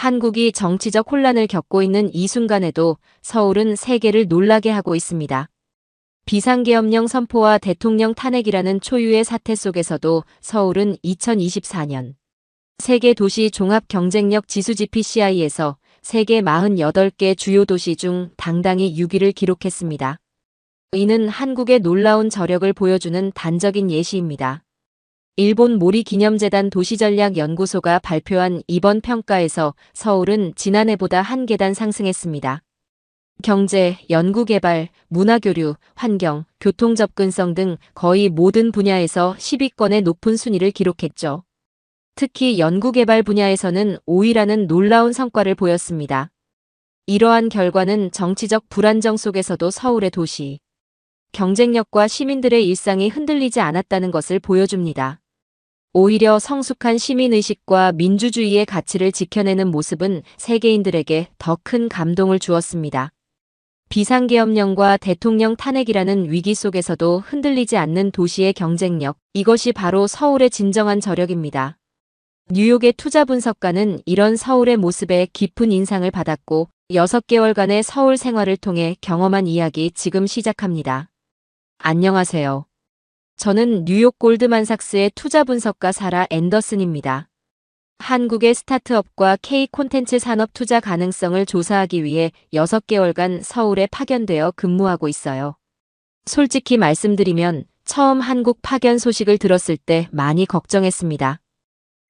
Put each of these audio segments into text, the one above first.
한국이 정치적 혼란을 겪고 있는 이 순간에도 서울은 세계를 놀라게 하고 있습니다. 비상계엄령 선포와 대통령 탄핵이라는 초유의 사태 속에서도 서울은 2024년 세계 도시 종합 경쟁력 지수 GPCI에서 세계 48개 주요 도시 중 당당히 6위를 기록했습니다. 이는 한국의 놀라운 저력을 보여주는 단적인 예시입니다. 일본 모리기념재단 도시전략연구소가 발표한 이번 평가에서 서울은 지난해보다 한 계단 상승했습니다. 경제, 연구개발, 문화교류, 환경, 교통접근성 등 거의 모든 분야에서 10위권의 높은 순위를 기록했죠. 특히 연구개발 분야에서는 5위라는 놀라운 성과를 보였습니다. 이러한 결과는 정치적 불안정 속에서도 서울의 도시 경쟁력과 시민들의 일상이 흔들리지 않았다는 것을 보여줍니다. 오히려 성숙한 시민의식과 민주주의의 가치를 지켜내는 모습은 세계인들에게 더 큰 감동을 주었습니다. 비상계엄령과 대통령 탄핵이라는 위기 속에서도 흔들리지 않는 도시의 경쟁력, 이것이 바로 서울의 진정한 저력입니다. 뉴욕의 투자분석가는 이런 서울의 모습에 깊은 인상을 받았고 6개월간의 서울 생활을 통해 경험한 이야기 지금 시작합니다. 안녕하세요. 저는 뉴욕 골드만삭스의 투자분석가 사라 앤더슨입니다. 한국의 스타트업과 K 콘텐츠 산업 투자 가능성을 조사하기 위해 6개월간 서울에 파견되어 근무하고 있어요. 솔직히 말씀드리면 처음 한국 파견 소식을 들었을 때 많이 걱정했습니다.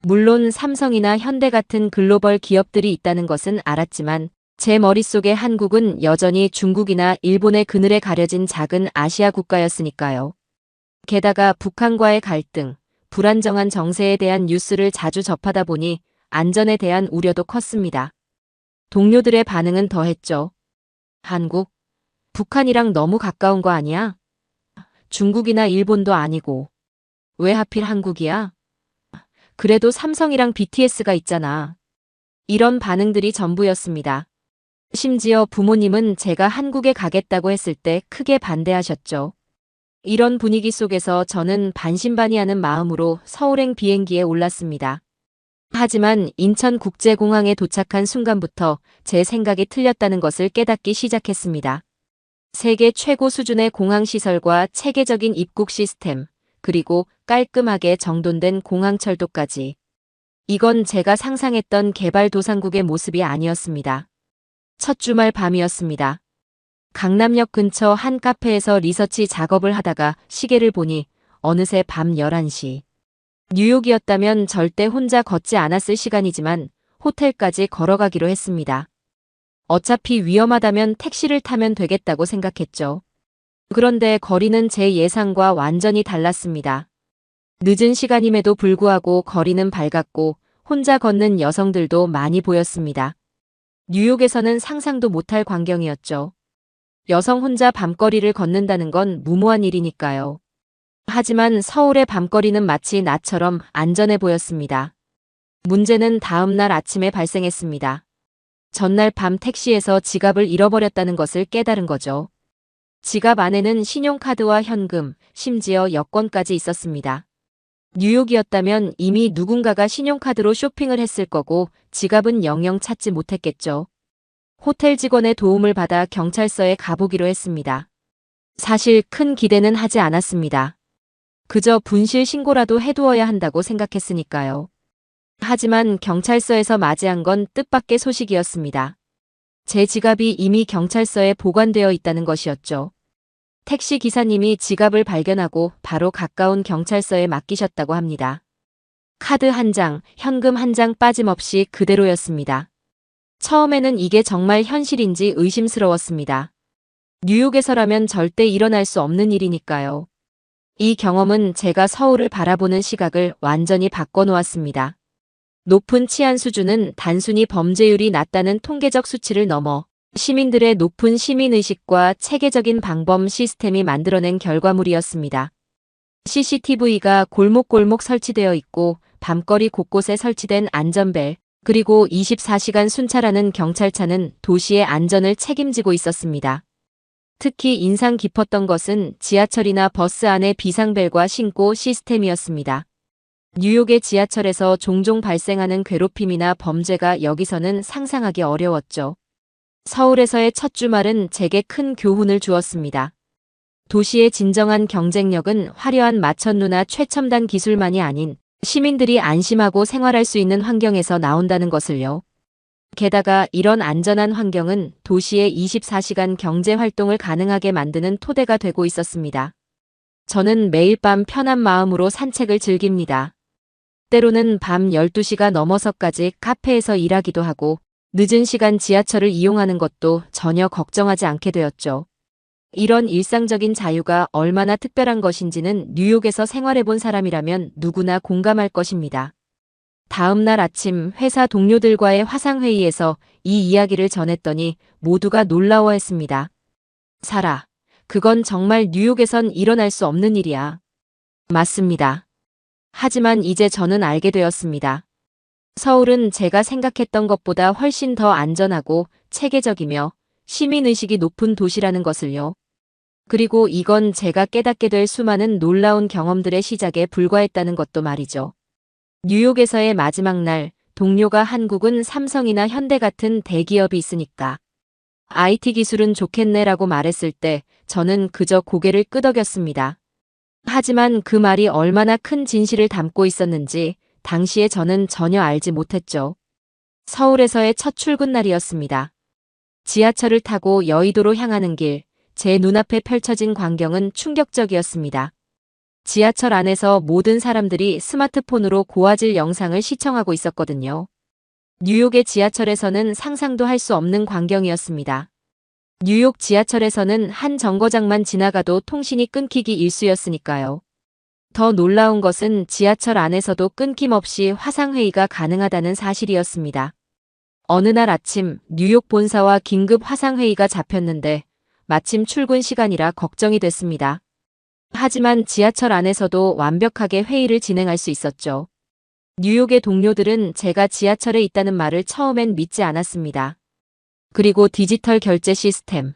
물론 삼성이나 현대 같은 글로벌 기업들이 있다는 것은 알았지만 제 머릿속에 한국은 여전히 중국이나 일본의 그늘에 가려진 작은 아시아 국가였으니까요. 게다가 북한과의 갈등, 불안정한 정세에 대한 뉴스를 자주 접하다 보니 안전에 대한 우려도 컸습니다. 동료들의 반응은 더했죠. 한국? 북한이랑 너무 가까운 거 아니야? 중국이나 일본도 아니고. 왜 하필 한국이야? 그래도 삼성이랑 BTS가 있잖아. 이런 반응들이 전부였습니다. 심지어 부모님은 제가 한국에 가겠다고 했을 때 크게 반대하셨죠. 이런 분위기 속에서 저는 반신반의하는 마음으로 서울행 비행기에 올랐습니다. 하지만 인천국제공항에 도착한 순간부터 제 생각이 틀렸다는 것을 깨닫기 시작했습니다. 세계 최고 수준의 공항시설과 체계적인 입국 시스템, 그리고 깔끔하게 정돈된 공항철도까지. 이건 제가 상상했던 개발도상국의 모습이 아니었습니다. 첫 주말 밤이었습니다. 강남역 근처 한 카페에서 리서치 작업을 하다가 시계를 보니 어느새 밤 11시. 뉴욕이었다면 절대 혼자 걷지 않았을 시간이지만 호텔까지 걸어가기로 했습니다. 어차피 위험하다면 택시를 타면 되겠다고 생각했죠. 그런데 거리는 제 예상과 완전히 달랐습니다. 늦은 시간임에도 불구하고 거리는 밝았고 혼자 걷는 여성들도 많이 보였습니다. 뉴욕에서는 상상도 못할 광경이었죠. 여성 혼자 밤거리를 걷는다는 건 무모한 일이니까요. 하지만 서울의 밤거리는 마치 나처럼 안전해 보였습니다. 문제는 다음 날 아침에 발생했습니다. 전날 밤 택시에서 지갑을 잃어버렸다는 것을 깨달은 거죠. 지갑 안에는 신용카드와 현금, 심지어 여권까지 있었습니다. 뉴욕이었다면 이미 누군가가 신용카드로 쇼핑을 했을 거고 지갑은 영영 찾지 못했겠죠. 호텔 직원의 도움을 받아 경찰서에 가보기로 했습니다. 사실 큰 기대는 하지 않았습니다. 그저 분실 신고라도 해두어야 한다고 생각했으니까요. 하지만 경찰서에서 맞이한 건 뜻밖의 소식이었습니다. 제 지갑이 이미 경찰서에 보관되어 있다는 것이었죠. 택시 기사님이 지갑을 발견하고 바로 가까운 경찰서에 맡기셨다고 합니다. 카드 한 장, 현금 한 장 빠짐없이 그대로였습니다. 처음에는 이게 정말 현실인지 의심스러웠습니다. 뉴욕에서라면 절대 일어날 수 없는 일이니까요. 이 경험은 제가 서울을 바라보는 시각을 완전히 바꿔놓았습니다. 높은 치안 수준은 단순히 범죄율이 낮다는 통계적 수치를 넘어 시민들의 높은 시민의식과 체계적인 방범 시스템이 만들어낸 결과물이었습니다. CCTV가 골목골목 설치되어 있고 밤거리 곳곳에 설치된 안전벨, 그리고 24시간 순찰하는 경찰차는 도시의 안전을 책임지고 있었습니다. 특히 인상 깊었던 것은 지하철이나 버스 안의 비상벨과 신고 시스템이었습니다. 뉴욕의 지하철에서 종종 발생하는 괴롭힘이나 범죄가 여기서는 상상하기 어려웠죠. 서울에서의 첫 주말은 제게 큰 교훈을 주었습니다. 도시의 진정한 경쟁력은 화려한 마천루나 최첨단 기술만이 아닌 시민들이 안심하고 생활할 수 있는 환경에서 나온다는 것을요. 게다가 이런 안전한 환경은 도시의 24시간 경제 활동을 가능하게 만드는 토대가 되고 있었습니다. 저는 매일 밤 편한 마음으로 산책을 즐깁니다. 때로는 밤 12시가 넘어서까지 카페에서 일하기도 하고 늦은 시간 지하철을 이용하는 것도 전혀 걱정하지 않게 되었죠. 이런 일상적인 자유가 얼마나 특별한 것인지는 뉴욕에서 생활해본 사람이라면 누구나 공감할 것입니다. 다음 날 아침 회사 동료들과의 화상회의에서 이 이야기를 전했더니 모두가 놀라워했습니다. 사라, 그건 정말 뉴욕에선 일어날 수 없는 일이야. 맞습니다. 하지만 이제 저는 알게 되었습니다. 서울은 제가 생각했던 것보다 훨씬 더 안전하고 체계적이며 시민의식이 높은 도시라는 것을요. 그리고 이건 제가 깨닫게 될 수많은 놀라운 경험들의 시작에 불과했다는 것도 말이죠. 뉴욕에서의 마지막 날, 동료가 한국은 삼성이나 현대 같은 대기업이 있으니까 IT 기술은 좋겠네라고 말했을 때 저는 그저 고개를 끄덕였습니다. 하지만 그 말이 얼마나 큰 진실을 담고 있었는지 당시에 저는 전혀 알지 못했죠. 서울에서의 첫 출근 날이었습니다. 지하철을 타고 여의도로 향하는 길, 제 눈앞에 펼쳐진 광경은 충격적이었습니다. 지하철 안에서 모든 사람들이 스마트폰으로 고화질 영상을 시청하고 있었거든요. 뉴욕의 지하철에서는 상상도 할 수 없는 광경이었습니다. 뉴욕 지하철에서는 한 정거장만 지나가도 통신이 끊기기 일쑤였으니까요. 더 놀라운 것은 지하철 안에서도 끊김없이 화상회의가 가능하다는 사실이었습니다. 어느 날 아침 뉴욕 본사와 긴급 화상회의가 잡혔는데 마침 출근 시간이라 걱정이 됐습니다. 하지만 지하철 안에서도 완벽하게 회의를 진행할 수 있었죠. 뉴욕의 동료들은 제가 지하철에 있다는 말을 처음엔 믿지 않았습니다. 그리고 디지털 결제 시스템.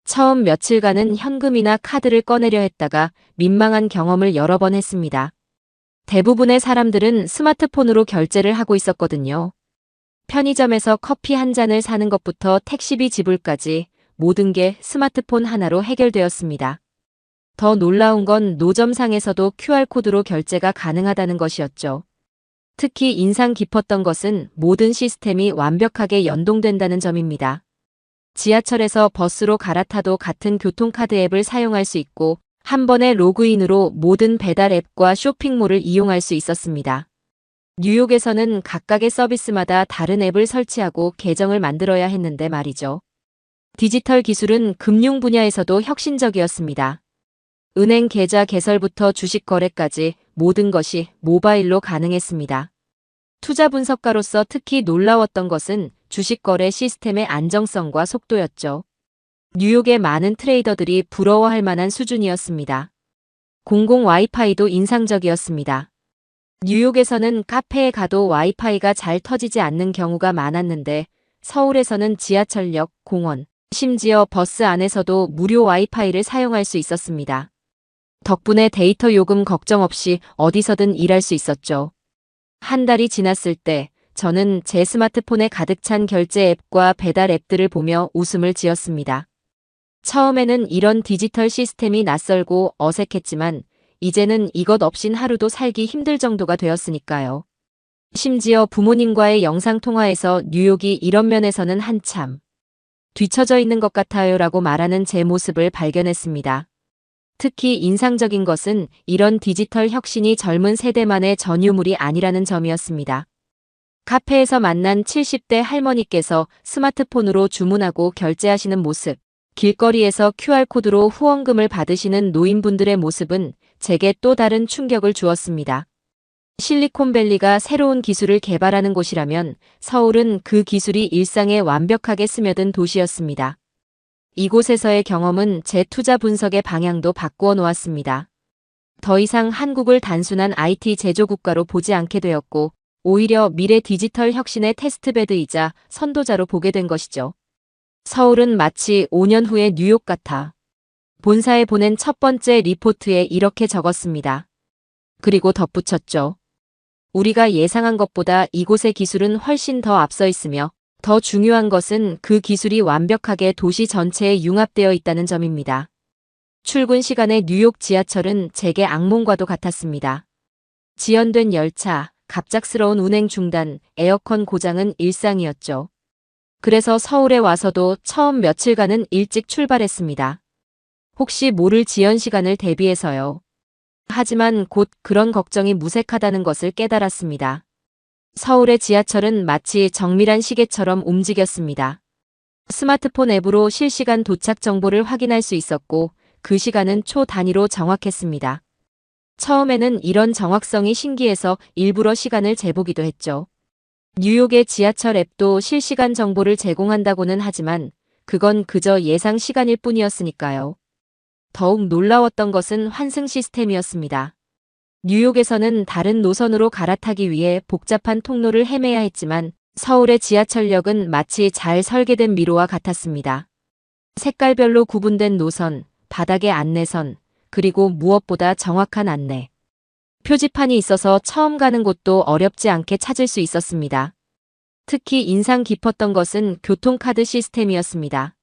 처음 며칠간은 현금이나 카드를 꺼내려 했다가 민망한 경험을 여러 번 했습니다. 대부분의 사람들은 스마트폰으로 결제를 하고 있었거든요. 편의점에서 커피 한 잔을 사는 것부터 택시비 지불까지 모든 게 스마트폰 하나로 해결되었습니다. 더 놀라운 건 노점상에서도 QR코드로 결제가 가능하다는 것이었죠. 특히 인상 깊었던 것은 모든 시스템이 완벽하게 연동된다는 점입니다. 지하철에서 버스로 갈아타도 같은 교통카드 앱을 사용할 수 있고 한 번의 로그인으로 모든 배달 앱과 쇼핑몰을 이용할 수 있었습니다. 뉴욕에서는 각각의 서비스마다 다른 앱을 설치하고 계정을 만들어야 했는데 말이죠. 디지털 기술은 금융 분야에서도 혁신적이었습니다. 은행 계좌 개설부터 주식 거래까지 모든 것이 모바일로 가능했습니다. 투자 분석가로서 특히 놀라웠던 것은 주식 거래 시스템의 안정성과 속도였죠. 뉴욕의 많은 트레이더들이 부러워할 만한 수준이었습니다. 공공 와이파이도 인상적이었습니다. 뉴욕에서는 카페에 가도 와이파이가 잘 터지지 않는 경우가 많았는데 서울에서는 지하철역, 공원, 심지어 버스 안에서도 무료 와이파이를 사용할 수 있었습니다. 덕분에 데이터 요금 걱정 없이 어디서든 일할 수 있었죠. 한 달이 지났을 때 저는 제 스마트폰에 가득 찬 결제 앱과 배달 앱들을 보며 웃음을 지었습니다. 처음에는 이런 디지털 시스템이 낯설고 어색했지만 이제는 이것 없인 하루도 살기 힘들 정도가 되었으니까요. 심지어 부모님과의 영상통화에서 뉴욕이 이런 면에서는 한참 뒤처져 있는 것 같아요라고 말하는 제 모습을 발견했습니다. 특히 인상적인 것은 이런 디지털 혁신이 젊은 세대만의 전유물이 아니라는 점이었습니다. 카페에서 만난 70대 할머니께서 스마트폰으로 주문하고 결제하시는 모습, 길거리에서 QR코드로 후원금을 받으시는 노인분들의 모습은 제게 또 다른 충격을 주었습니다. 실리콘밸리가 새로운 기술을 개발하는 곳이라면 서울은 그 기술이 일상에 완벽하게 스며든 도시였습니다. 이곳에서의 경험은 제 투자 분석의 방향도 바꾸어 놓았습니다. 더 이상 한국을 단순한 IT 제조국가로 보지 않게 되었고 오히려 미래 디지털 혁신의 테스트베드이자 선도자로 보게 된 것이죠. 서울은 마치 5년 후의 뉴욕 같아. 본사에 보낸 첫 번째 리포트에 이렇게 적었습니다. 그리고 덧붙였죠. 우리가 예상한 것보다 이곳의 기술은 훨씬 더 앞서 있으며 더 중요한 것은 그 기술이 완벽하게 도시 전체에 융합되어 있다는 점입니다. 출근 시간의 뉴욕 지하철은 제게 악몽과도 같았습니다. 지연된 열차, 갑작스러운 운행 중단, 에어컨 고장은 일상이었죠. 그래서 서울에 와서도 처음 며칠간은 일찍 출발했습니다. 혹시 모를 지연 시간을 대비해서요. 하지만 곧 그런 걱정이 무색하다는 것을 깨달았습니다. 서울의 지하철은 마치 정밀한 시계처럼 움직였습니다. 스마트폰 앱으로 실시간 도착 정보를 확인할 수 있었고 그 시간은 초 단위로 정확했습니다. 처음에는 이런 정확성이 신기해서 일부러 시간을 재보기도 했죠. 뉴욕의 지하철 앱도 실시간 정보를 제공한다고는 하지만 그건 그저 예상 시간일 뿐이었으니까요. 더욱 놀라웠던 것은 환승 시스템이었습니다. 뉴욕에서는 다른 노선으로 갈아타기 위해 복잡한 통로를 헤매야 했지만 서울의 지하철역은 마치 잘 설계된 미로와 같았습니다. 색깔별로 구분된 노선, 바닥의 안내선, 그리고 무엇보다 정확한 안내. 표지판이 있어서 처음 가는 곳도 어렵지 않게 찾을 수 있었습니다. 특히 인상 깊었던 것은 교통카드 시스템이었습니다.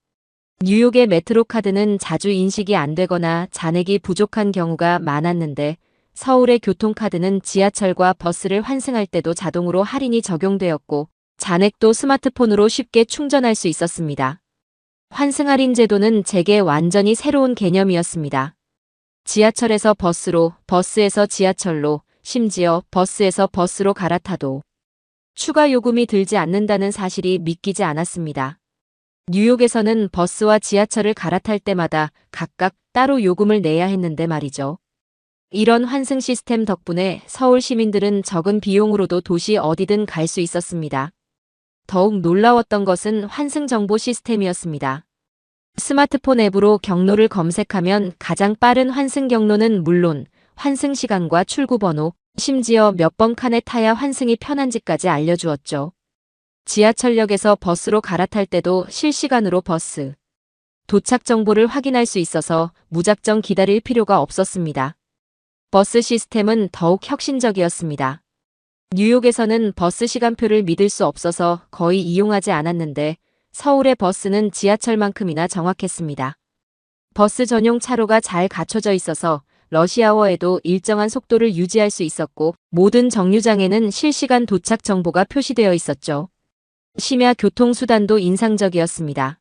뉴욕의 메트로 카드는 자주 인식이 안 되거나 잔액이 부족한 경우가 많았는데 서울의 교통카드는 지하철과 버스를 환승할 때도 자동으로 할인이 적용되었고 잔액도 스마트폰으로 쉽게 충전할 수 있었습니다. 환승 할인 제도는 제게 완전히 새로운 개념이었습니다. 지하철에서 버스로, 버스에서 지하철로, 심지어 버스에서 버스로 갈아타도 추가 요금이 들지 않는다는 사실이 믿기지 않았습니다. 뉴욕에서는 버스와 지하철을 갈아탈 때마다 각각 따로 요금을 내야 했는데 말이죠. 이런 환승 시스템 덕분에 서울 시민들은 적은 비용으로도 도시 어디든 갈 수 있었습니다. 더욱 놀라웠던 것은 환승 정보 시스템이었습니다. 스마트폰 앱으로 경로를 검색하면 가장 빠른 환승 경로는 물론 환승 시간과 출구 번호, 심지어 몇 번 칸에 타야 환승이 편한지까지 알려주었죠. 지하철역에서 버스로 갈아탈 때도 실시간으로 버스 도착 정보를 확인할 수 있어서 무작정 기다릴 필요가 없었습니다. 버스 시스템은 더욱 혁신적이었습니다. 뉴욕에서는 버스 시간표를 믿을 수 없어서 거의 이용하지 않았는데 서울의 버스는 지하철만큼이나 정확했습니다. 버스 전용 차로가 잘 갖춰져 있어서 러시아워에도 일정한 속도를 유지할 수 있었고 모든 정류장에는 실시간 도착 정보가 표시되어 있었죠. 심야 교통수단도 인상적이었습니다.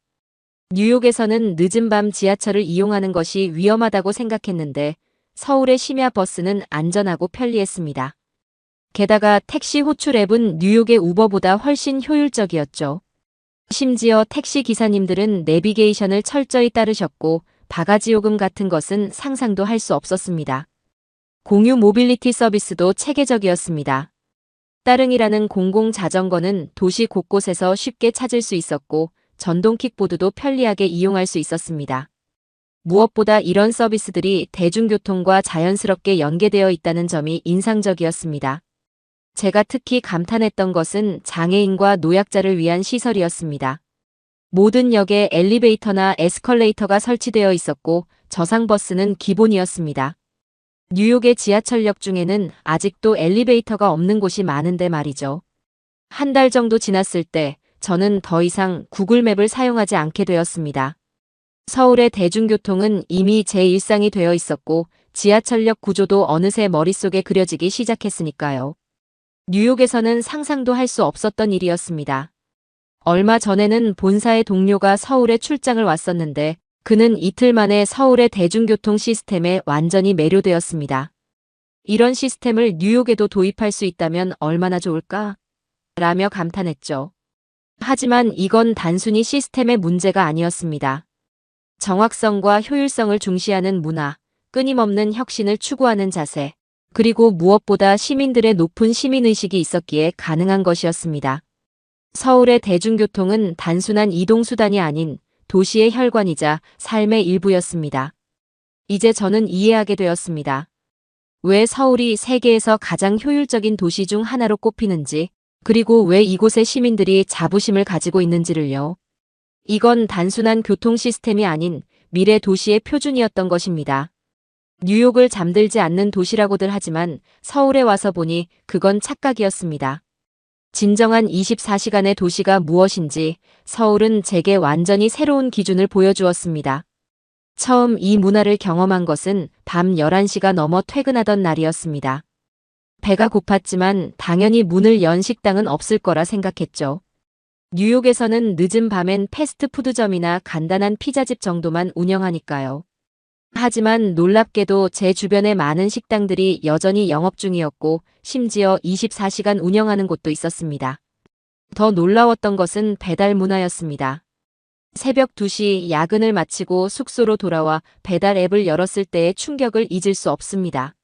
뉴욕에서는 늦은 밤 지하철을 이용하는 것이 위험하다고 생각했는데 서울의 심야 버스는 안전하고 편리했습니다. 게다가 택시 호출 앱은 뉴욕의 우버보다 훨씬 효율적이었죠. 심지어 택시 기사님들은 내비게이션을 철저히 따르셨고 바가지 요금 같은 것은 상상도 할 수 없었습니다. 공유 모빌리티 서비스도 체계적이었습니다. 따릉이라는 공공 자전거는 도시 곳곳에서 쉽게 찾을 수 있었고 전동 킥보드도 편리하게 이용할 수 있었습니다. 무엇보다 이런 서비스들이 대중교통과 자연스럽게 연계되어 있다는 점이 인상적이었습니다. 제가 특히 감탄했던 것은 장애인과 노약자를 위한 시설이었습니다. 모든 역에 엘리베이터나 에스컬레이터가 설치되어 있었고 저상버스는 기본이었습니다. 뉴욕의 지하철역 중에는 아직도 엘리베이터가 없는 곳이 많은데 말이죠. 한 달 정도 지났을 때 저는 더 이상 구글맵을 사용하지 않게 되었습니다. 서울의 대중교통은 이미 제 일상이 되어 있었고 지하철역 구조도 어느새 머릿속에 그려지기 시작했으니까요. 뉴욕에서는 상상도 할 수 없었던 일이었습니다. 얼마 전에는 본사의 동료가 서울에 출장을 왔었는데 그는 이틀 만에 서울의 대중교통 시스템에 완전히 매료되었습니다. 이런 시스템을 뉴욕에도 도입할 수 있다면 얼마나 좋을까? 라며 감탄했죠. 하지만 이건 단순히 시스템의 문제가 아니었습니다. 정확성과 효율성을 중시하는 문화, 끊임없는 혁신을 추구하는 자세, 그리고 무엇보다 시민들의 높은 시민의식이 있었기에 가능한 것이었습니다. 서울의 대중교통은 단순한 이동수단이 아닌 도시의 혈관이자 삶의 일부였습니다. 이제 저는 이해하게 되었습니다. 왜 서울이 세계에서 가장 효율적인 도시 중 하나로 꼽히는지, 그리고 왜 이곳의 시민들이 자부심을 가지고 있는지를요. 이건 단순한 교통 시스템이 아닌 미래 도시의 표준이었던 것입니다. 뉴욕을 잠들지 않는 도시라고들 하지만 서울에 와서 보니 그건 착각이었습니다. 진정한 24시간의 도시가 무엇인지 서울은 제게 완전히 새로운 기준을 보여주었습니다. 처음 이 문화를 경험한 것은 밤 11시가 넘어 퇴근하던 날이었습니다. 배가 고팠지만 당연히 문을 연 식당은 없을 거라 생각했죠. 뉴욕에서는 늦은 밤엔 패스트푸드점이나 간단한 피자집 정도만 운영하니까요. 하지만 놀랍게도 제 주변의 많은 식당들이 여전히 영업 중이었고 심지어 24시간 운영하는 곳도 있었습니다. 더 놀라웠던 것은 배달 문화였습니다. 새벽 2시 야근을 마치고 숙소로 돌아와 배달 앱을 열었을 때의 충격을 잊을 수 없습니다.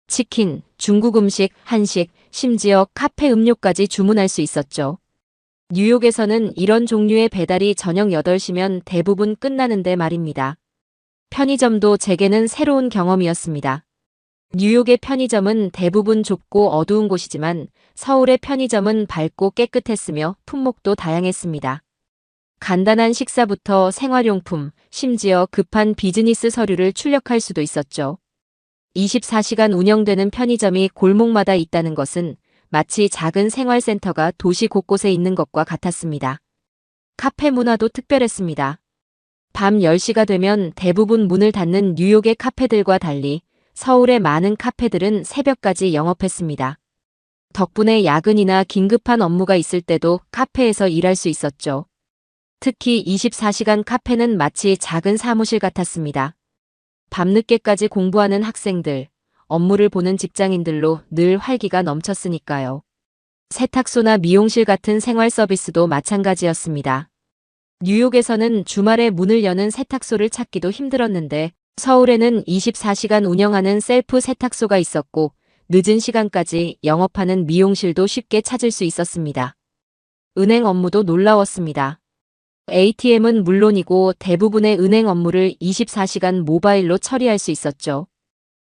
치킨, 중국 음식, 한식, 심지어 카페 음료까지 주문할 수 있었죠. 뉴욕에서는 이런 종류의 배달이 저녁 8시면 대부분 끝나는데 말입니다. 편의점도 제게는 새로운 경험이었습니다. 뉴욕의 편의점은 대부분 좁고 어두운 곳이지만 서울의 편의점은 밝고 깨끗했으며 품목도 다양했습니다. 간단한 식사부터 생활용품, 심지어 급한 비즈니스 서류를 출력할 수도 있었죠. 24시간 운영되는 편의점이 골목마다 있다는 것은 마치 작은 생활센터가 도시 곳곳에 있는 것과 같았습니다. 카페 문화도 특별했습니다. 밤 10시가 되면 대부분 문을 닫는 뉴욕의 카페들과 달리 서울의 많은 카페들은 새벽까지 영업했습니다. 덕분에 야근이나 긴급한 업무가 있을 때도 카페에서 일할 수 있었죠. 특히 24시간 카페는 마치 작은 사무실 같았습니다. 밤늦게까지 공부하는 학생들, 업무를 보는 직장인들로 늘 활기가 넘쳤으니까요. 세탁소나 미용실 같은 생활 서비스도 마찬가지였습니다. 뉴욕에서는 주말에 문을 여는 세탁소를 찾기도 힘들었는데 서울에는 24시간 운영하는 셀프 세탁소가 있었고 늦은 시간까지 영업하는 미용실도 쉽게 찾을 수 있었습니다. 은행 업무도 놀라웠습니다. ATM은 물론이고 대부분의 은행 업무를 24시간 모바일로 처리할 수 있었죠.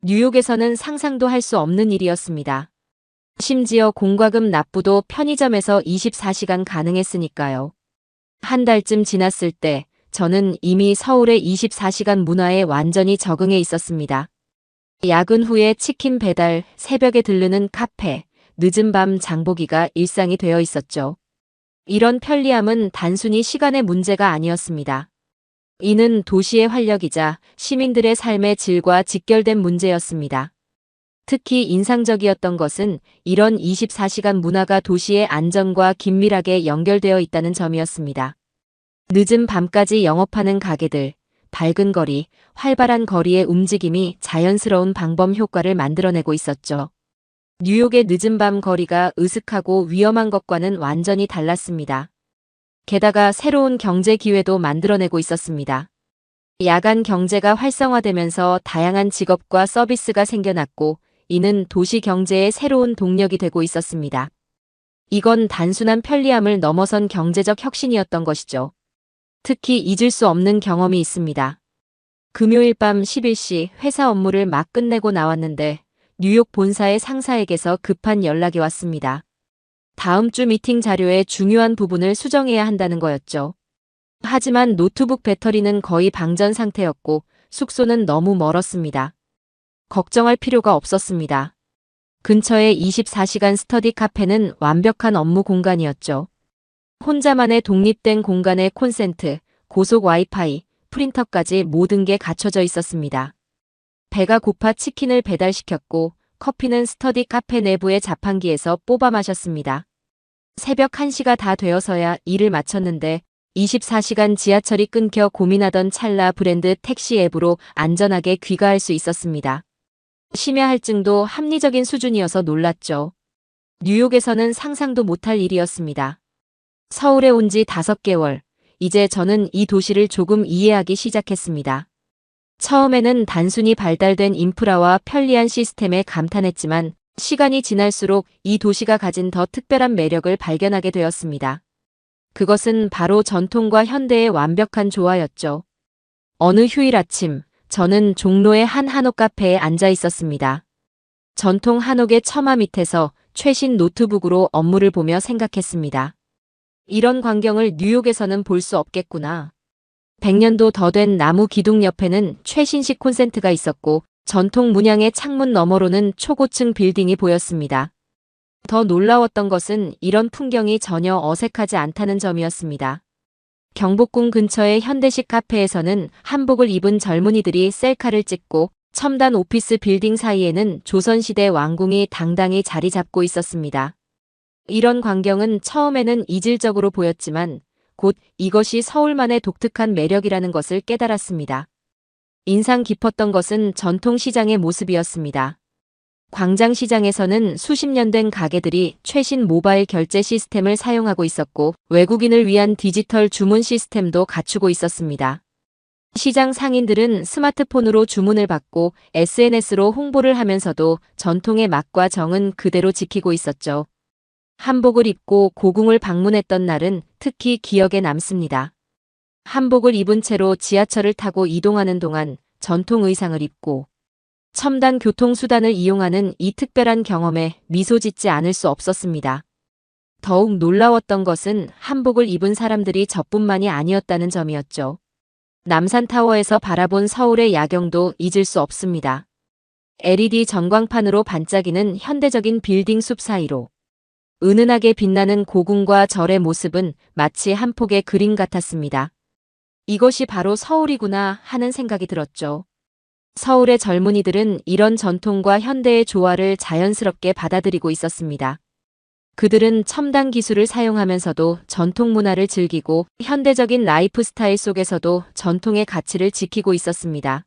뉴욕에서는 상상도 할 수 없는 일이었습니다. 심지어 공과금 납부도 편의점에서 24시간 가능했으니까요. 한 달쯤 지났을 때 저는 이미 서울의 24시간 문화에 완전히 적응해 있었습니다. 야근 후에 치킨 배달, 새벽에 들르는 카페, 늦은 밤 장보기가 일상이 되어 있었죠. 이런 편리함은 단순히 시간의 문제가 아니었습니다. 이는 도시의 활력이자 시민들의 삶의 질과 직결된 문제였습니다. 특히 인상적이었던 것은 이런 24시간 문화가 도시의 안전과 긴밀하게 연결되어 있다는 점이었습니다. 늦은 밤까지 영업하는 가게들, 밝은 거리, 활발한 거리의 움직임이 자연스러운 방범 효과를 만들어내고 있었죠. 뉴욕의 늦은 밤 거리가 으슥하고 위험한 것과는 완전히 달랐습니다. 게다가 새로운 경제 기회도 만들어내고 있었습니다. 야간 경제가 활성화되면서 다양한 직업과 서비스가 생겨났고 이는 도시 경제의 새로운 동력이 되고 있었습니다. 이건 단순한 편리함을 넘어선 경제적 혁신이었던 것이죠. 특히 잊을 수 없는 경험이 있습니다. 금요일 밤 11시 회사 업무를 막 끝내고 나왔는데 뉴욕 본사의 상사에게서 급한 연락이 왔습니다. 다음 주 미팅 자료의 중요한 부분을 수정해야 한다는 거였죠. 하지만 노트북 배터리는 거의 방전 상태였고 숙소는 너무 멀었습니다. 걱정할 필요가 없었습니다. 근처의 24시간 스터디 카페는 완벽한 업무 공간이었죠. 혼자만의 독립된 공간에 콘센트, 고속 와이파이, 프린터까지 모든 게 갖춰져 있었습니다. 배가 고파 치킨을 배달시켰고 커피는 스터디 카페 내부의 자판기에서 뽑아 마셨습니다. 새벽 1시가 다 되어서야 일을 마쳤는데 24시간 지하철이 끊겨 고민하던 찰나 브랜드 택시 앱으로 안전하게 귀가할 수 있었습니다. 심야할증도 합리적인 수준이어서 놀랐죠. 뉴욕에서는 상상도 못할 일이었습니다. 서울에 온 지 5개월, 이제 저는 이 도시를 조금 이해하기 시작했습니다. 처음에는 단순히 발달된 인프라와 편리한 시스템에 감탄했지만 시간이 지날수록 이 도시가 가진 더 특별한 매력을 발견하게 되었습니다. 그것은 바로 전통과 현대의 완벽한 조화였죠. 어느 휴일 아침, 저는 종로의 한 한옥 카페에 앉아 있었습니다. 전통 한옥의 처마 밑에서 최신 노트북으로 업무를 보며 생각했습니다. 이런 광경을 뉴욕에서는 볼 수 없겠구나. 100년도 더 된 나무 기둥 옆에는 최신식 콘센트가 있었고 전통 문양의 창문 너머로는 초고층 빌딩이 보였습니다. 더 놀라웠던 것은 이런 풍경이 전혀 어색하지 않다는 점이었습니다. 경복궁 근처의 현대식 카페에서는 한복을 입은 젊은이들이 셀카를 찍고 첨단 오피스 빌딩 사이에는 조선시대 왕궁이 당당히 자리 잡고 있었습니다. 이런 광경은 처음에는 이질적으로 보였지만 곧 이것이 서울만의 독특한 매력이라는 것을 깨달았습니다. 인상 깊었던 것은 전통시장의 모습이었습니다. 광장시장에서는 수십 년 된 가게들이 최신 모바일 결제 시스템을 사용하고 있었고 외국인을 위한 디지털 주문 시스템도 갖추고 있었습니다. 시장 상인들은 스마트폰으로 주문을 받고 SNS로 홍보를 하면서도 전통의 맛과 정은 그대로 지키고 있었죠. 한복을 입고 고궁을 방문했던 날은 특히 기억에 남습니다. 한복을 입은 채로 지하철을 타고 이동하는 동안 전통 의상을 입고 첨단 교통수단을 이용하는 이 특별한 경험에 미소 짓지 않을 수 없었습니다. 더욱 놀라웠던 것은 한복을 입은 사람들이 저뿐만이 아니었다는 점이었죠. 남산타워에서 바라본 서울의 야경도 잊을 수 없습니다. LED 전광판으로 반짝이는 현대적인 빌딩 숲 사이로 은은하게 빛나는 고궁과 절의 모습은 마치 한 폭의 그림 같았습니다. 이것이 바로 서울이구나 하는 생각이 들었죠. 서울의 젊은이들은 이런 전통과 현대의 조화를 자연스럽게 받아들이고 있었습니다. 그들은 첨단 기술을 사용하면서도 전통 문화를 즐기고 현대적인 라이프 스타일 속에서도 전통의 가치를 지키고 있었습니다.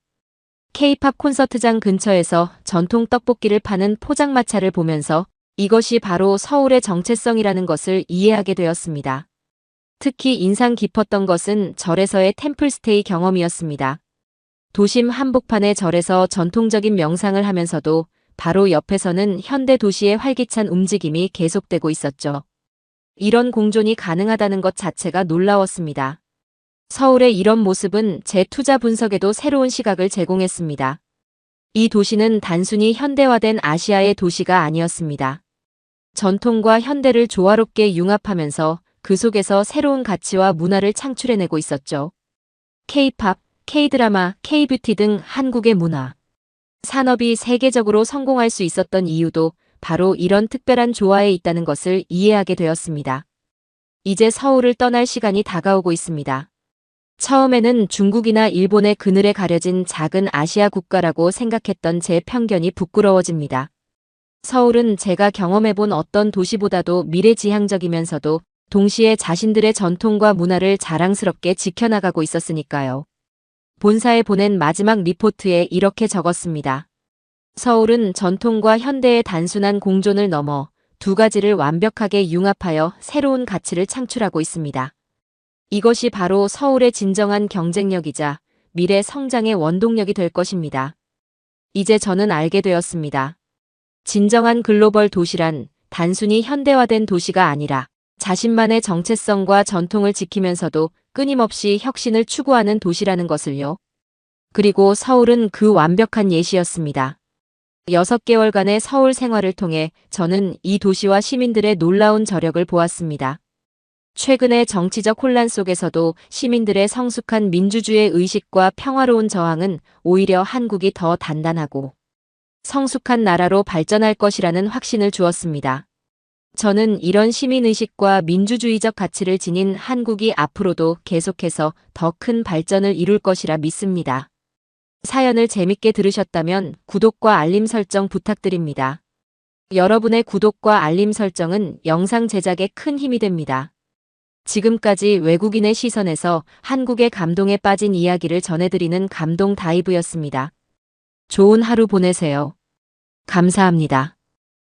K-팝 콘서트장 근처에서 전통 떡볶이를 파는 포장마차를 보면서 이것이 바로 서울의 정체성이라는 것을 이해하게 되었습니다. 특히 인상 깊었던 것은 절에서의 템플스테이 경험이었습니다. 도심 한복판의 절에서 전통적인 명상을 하면서도 바로 옆에서는 현대 도시의 활기찬 움직임이 계속되고 있었죠. 이런 공존이 가능하다는 것 자체가 놀라웠습니다. 서울의 이런 모습은 제 투자 분석에도 새로운 시각을 제공했습니다. 이 도시는 단순히 현대화된 아시아의 도시가 아니었습니다. 전통과 현대를 조화롭게 융합하면서 그 속에서 새로운 가치와 문화를 창출해내고 있었죠. K-팝, K-드라마, K-뷰티 등 한국의 문화, 산업이 세계적으로 성공할 수 있었던 이유도 바로 이런 특별한 조화에 있다는 것을 이해하게 되었습니다. 이제 서울을 떠날 시간이 다가오고 있습니다. 처음에는 중국이나 일본의 그늘에 가려진 작은 아시아 국가라고 생각했던 제 편견이 부끄러워집니다. 서울은 제가 경험해본 어떤 도시보다도 미래지향적이면서도 동시에 자신들의 전통과 문화를 자랑스럽게 지켜나가고 있었으니까요. 본사에 보낸 마지막 리포트에 이렇게 적었습니다. 서울은 전통과 현대의 단순한 공존을 넘어 두 가지를 완벽하게 융합하여 새로운 가치를 창출하고 있습니다. 이것이 바로 서울의 진정한 경쟁력이자 미래 성장의 원동력이 될 것입니다. 이제 저는 알게 되었습니다. 진정한 글로벌 도시란 단순히 현대화된 도시가 아니라 자신만의 정체성과 전통을 지키면서도 끊임없이 혁신을 추구하는 도시라는 것을요. 그리고 서울은 그 완벽한 예시였습니다. 6개월간의 서울 생활을 통해 저는 이 도시와 시민들의 놀라운 저력을 보았습니다. 최근의 정치적 혼란 속에서도 시민들의 성숙한 민주주의 의식과 평화로운 저항은 오히려 한국이 더 단단하고 성숙한 나라로 발전할 것이라는 확신을 주었습니다. 저는 이런 시민의식과 민주주의적 가치를 지닌 한국이 앞으로도 계속해서 더 큰 발전을 이룰 것이라 믿습니다. 사연을 재밌게 들으셨다면 구독과 알림 설정 부탁드립니다. 여러분의 구독과 알림 설정은 영상 제작에 큰 힘이 됩니다. 지금까지 외국인의 시선에서 한국의 감동에 빠진 이야기를 전해드리는 감동 다이브였습니다. 좋은 하루 보내세요. 감사합니다.